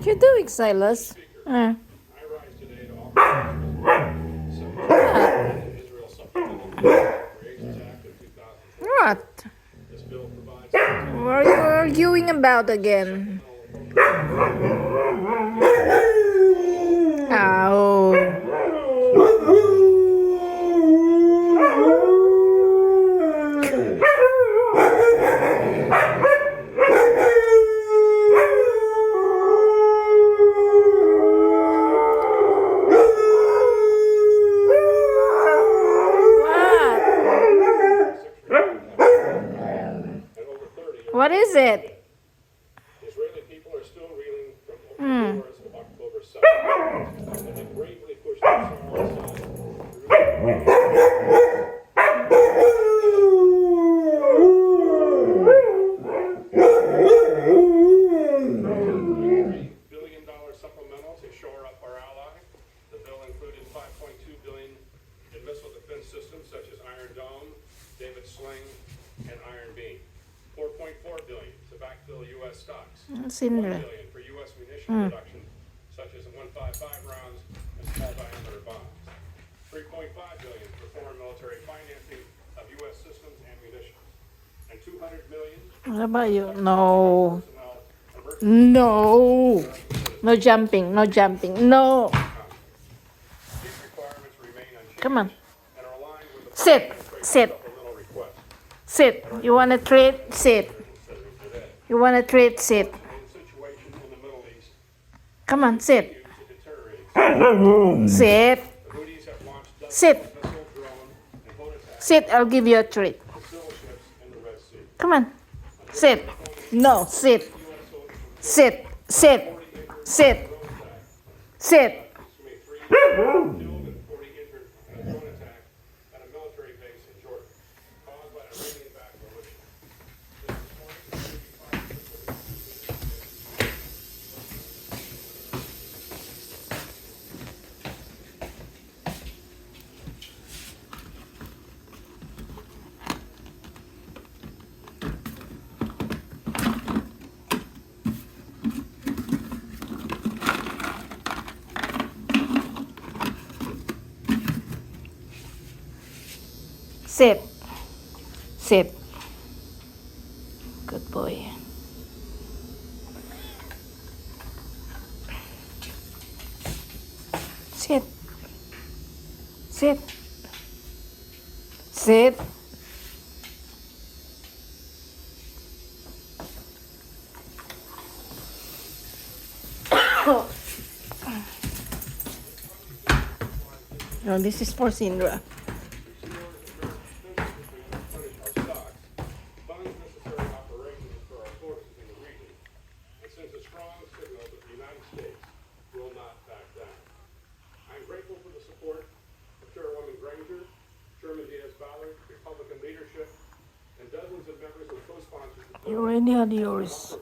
You doing, Silas? Uh. What? What are you arguing about again? Ow. What is it? Israeli people are still reeling from the horrors of October 7th, and they bravely pushed their sorrow aside. $3 billion supplemental to shore up our ally. The bill included $5.2 billion in missile defense systems such as Iron Dome, David Sling, and Iron Beam. $4.4 billion to backfill U.S. stocks. $1 billion for U.S. munition production, such as 155 rounds and small diameter bombs. $3.5 billion for foreign military financing of U.S. systems and munitions. And $200 million. What about you? No. No. No jumping. No jumping. No. These requirements remain unchanged. Come on. And are aligned with the Sit. Sit. supplemental request. Sit. You want a treat? Sit. You want a treat? Sit. In situation in the Middle East, Come on, sit. to deteriorate. Sit. The Houthis have launched dozens Sit. of missile, drone, and boat attacks Sit. I'll give you a treat. to civil ships in the Red Sea. Come on. Sit. No, sit. Sit. Sit. Sit. Sit. Estimate 3 killed and 40 injured in a drone attack at a military base in Jordan, caused by an Iranian-backed militia. Sit. Sit. Good boy. Sit. Sit. Sit. No, this is for Sindra. Funds necessary operations for our forces in the region, and sends a strong signal that the United States will not back down. I am grateful for the support of Chairwoman Granger, Chairman Diaz-Balart, Republican leadership, and dozens of members who co-sponsored the bill. You already had yours.